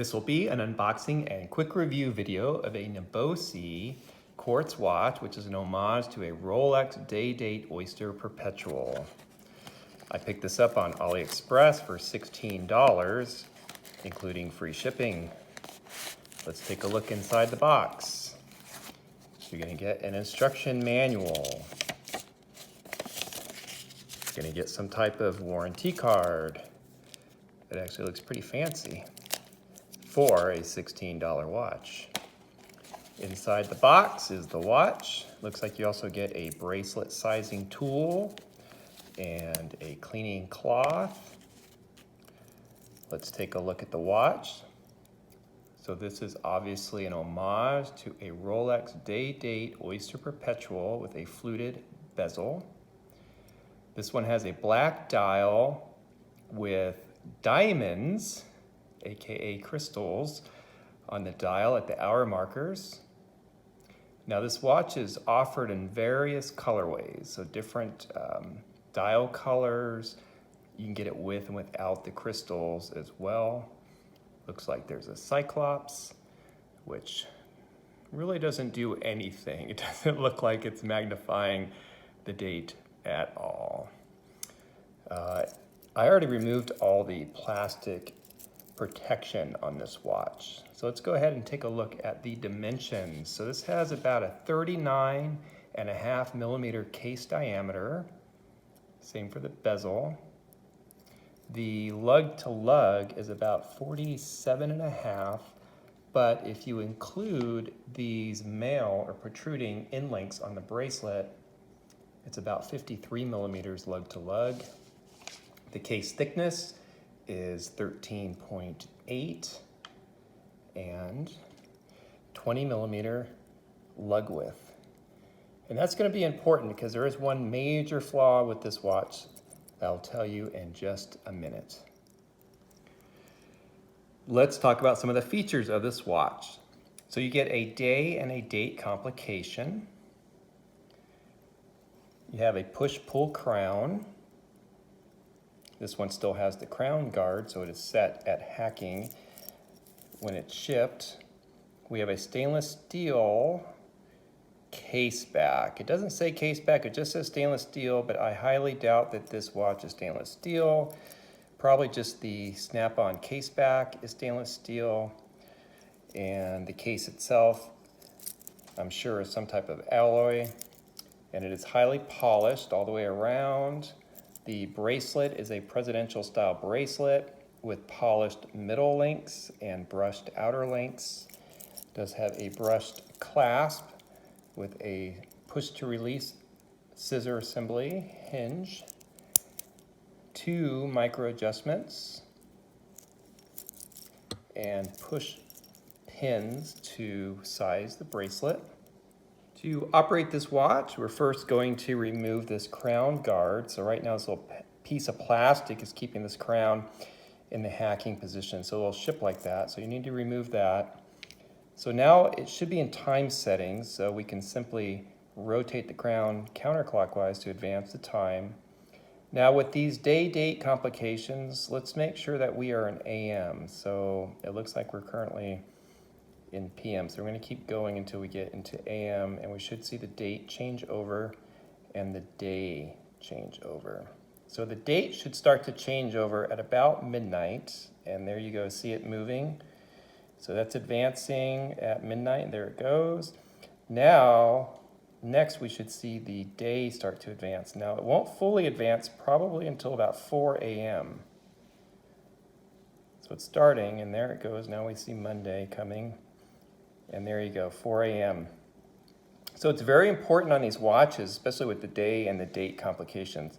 This will be an unboxing and quick review video of a Nibosi quartz watch, which is an homage to a Rolex Day-Date Oyster Perpetual. I picked this up on AliExpress for $16, including free shipping. Let's take a look inside the box. You're gonna get an instruction manual. You're gonna get some type of warranty card. It actually looks pretty fancy for a $16 watch. Inside the box is the watch. Looks like you also get a bracelet sizing tool and a cleaning cloth. Let's take a look at the watch. So this is obviously an homage to a Rolex Day-Date Oyster Perpetual with a fluted bezel. This one has a black dial with diamonds, aka crystals, on the dial at the hour markers. Now this watch is offered in various colorways, so different dial colors. You can get it with and without the crystals as well. Looks like there's a Cyclops, which really doesn't do anything. It doesn't look like it's magnifying the date at all. I already removed all the plastic protection on this watch. So let's go ahead and take a look at the dimensions. So this has about a 39.5 millimeter case diameter. Same for the bezel. The lug to lug is about 47.5, but if you include these male or protruding end links on the bracelet, it's about 53 millimeters lug to lug. The case thickness is 13.8 and 20 millimeter lug width. And that's going to be important because there is one major flaw with this watch that I'll tell you in just a minute. Let's talk about some of the features of this watch. So you get a day and a date complication. You have a push-pull crown. This one still has the crown guard, so it is set at hacking when it's shipped. We have a stainless steel case back. It doesn't say case back, it just says stainless steel, but I highly doubt that this watch is stainless steel. Probably just the snap-on case back is stainless steel, and the case itself, I'm sure, is some type of alloy, and it is highly polished all the way around. The bracelet is a presidential style bracelet with polished middle links and brushed outer links. It does have a brushed clasp with a push to release scissor assembly hinge, 2 micro adjustments, and push pins to size the bracelet. To operate this watch, we're first going to remove this crown guard. So right now this little piece of plastic is keeping this crown in the hacking position. So it'll ship like that. So you need to remove that. So now it should be in time settings. So we can simply rotate the crown counterclockwise to advance the time. Now with these day-date complications, let's make sure that we are in AM. So it looks like we're currently in PM. So we're going to keep going until we get into AM, and we should see the date change over and the day change over. So the date should start to change over at about midnight, and there you go, see it moving. So that's advancing at midnight, there it goes. Now, next we should see the day start to advance. Now it won't fully advance probably until about 4 AM. So it's starting, and there it goes. Now we see Monday coming. And there you go, 4 AM. So it's very important on these watches, especially with the day and the date complications.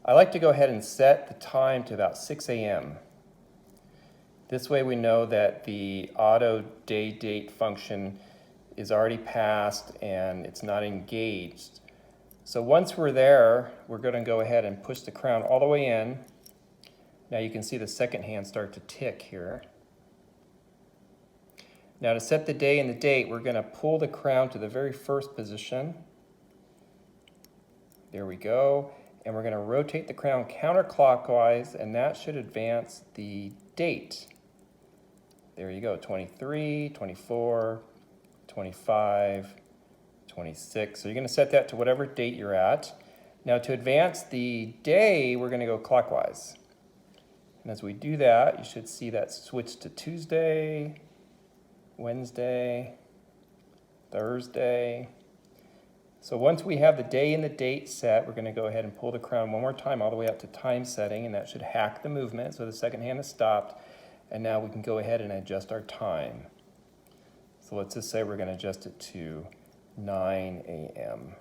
I like to go ahead and set the time to about 6 AM. This way we know that the auto day-date function is already passed and it's not engaged. So once we're there, we're going to go ahead and push the crown all the way in. Now you can see the second hand start to tick here. Now to set the day and the date, we're going to pull the crown to the very first position. There we go. And we're going to rotate the crown counterclockwise, and that should advance the date. there you go, 23, 24, 25, 26. So you're going to set that to whatever date you're at. Now to advance the day, we're going to go clockwise. And as we do that, you should see that switch to Tuesday, Wednesday, Thursday. So once we have the day and the date set, we're going to go ahead and pull the crown one more time all the way up to time setting, and that should hack the movement. So the second hand is stopped, and now we can go ahead and adjust our time. So let's just say we're going to adjust it to 9 a.m.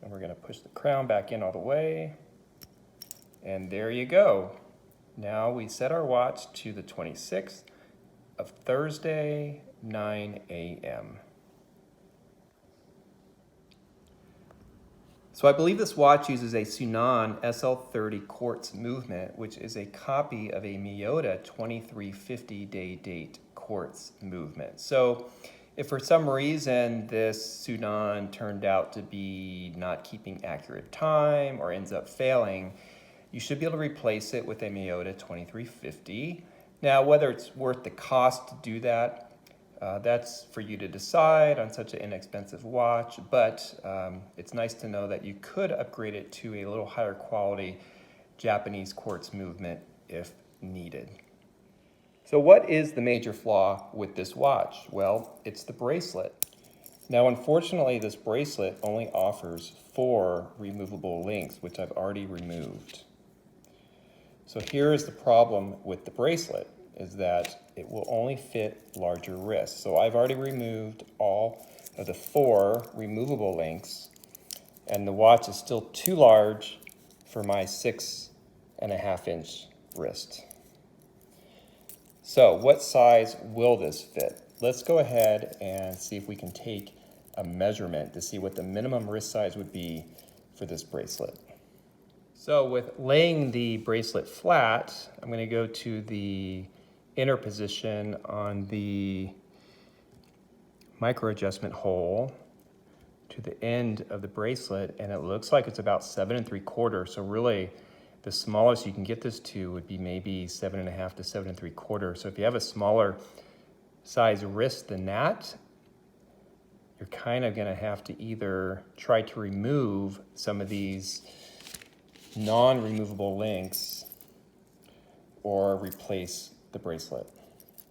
And we're going to push the crown back in all the way. And there you go. Now we set our watch to the 26th of Thursday, 9 a.m. So I believe this watch uses a Sunan SL30 Quartz movement, which is a copy of a Miyota 2350 day date Quartz movement. So if for some reason this Sunan turned out to be not keeping accurate time or ends up failing, you should be able to replace it with a Miyota 2350. Now, whether it's worth the cost to do that, that's for you to decide on such an inexpensive watch, but it's nice to know that you could upgrade it to a little higher quality Japanese quartz movement if needed. So what is the major flaw with this watch? Well, it's the bracelet. Now, unfortunately, this bracelet only offers 4 removable links, which I've already removed. So here is the problem with the bracelet, is that it will only fit larger wrists. So I've already removed all of the 4 removable links, and the watch is still too large for my 6.5-inch wrist. So what size will this fit? Let's go ahead and see if we can take a measurement to see what the minimum wrist size would be for this bracelet. So with laying the bracelet flat, I'm going to go to the inner position on the micro adjustment hole to the end of the bracelet, and it looks like it's about 7 3/4. So really the smallest you can get this to would be maybe 7.5 to 7 3/4. So if you have a smaller size wrist than that, you're kind of going to have to either try to remove some of these non-removable links or replace the bracelet.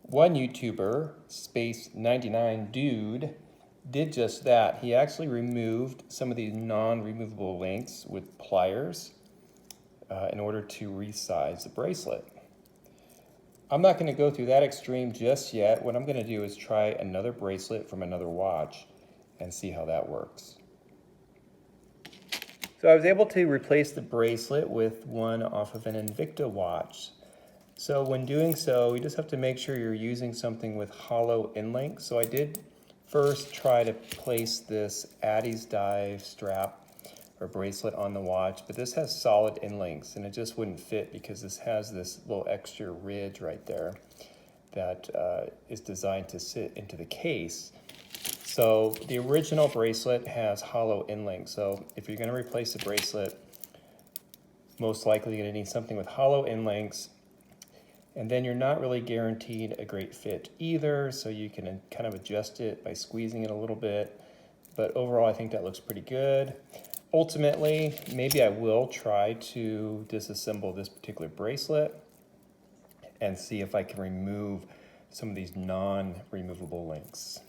One YouTuber, Space99Dude, did just that. He actually removed some of these non-removable links with pliers in order to resize the bracelet. I'm not going to go through that extreme just yet. What I'm going to do is try another bracelet from another watch and see how that works. So I was able to replace the bracelet with one off of an Invicta watch. So when doing so, you just have to make sure you're using something with hollow end links. So I did first try to place this Addie's Dive strap or bracelet on the watch, but this has solid end links and it just wouldn't fit because this has this little extra ridge right there that is designed to sit into the case. So the original bracelet has hollow end links. So if you're going to replace the bracelet, most likely you're going to need something with hollow end links. And then you're not really guaranteed a great fit either, so you can kind of adjust it by squeezing it a little bit. But overall, I think that looks pretty good. Ultimately, maybe I will try to disassemble this particular bracelet and see if I can remove some of these non-removable links.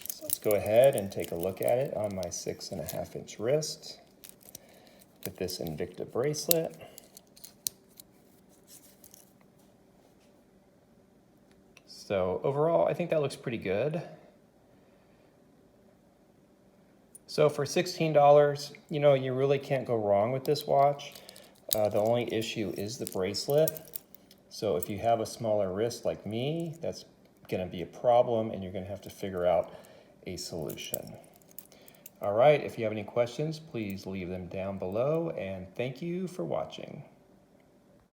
So let's go ahead and take a look at it on my 6.5-inch wrist with this Invicta bracelet. So overall, I think that looks pretty good. So for $16, you know, you really can't go wrong with this watch. The only issue is the bracelet. So if you have a smaller wrist like me, that's gonna be a problem and you're gonna have to figure out a solution. All right, if you have any questions, please leave them down below, and thank you for watching.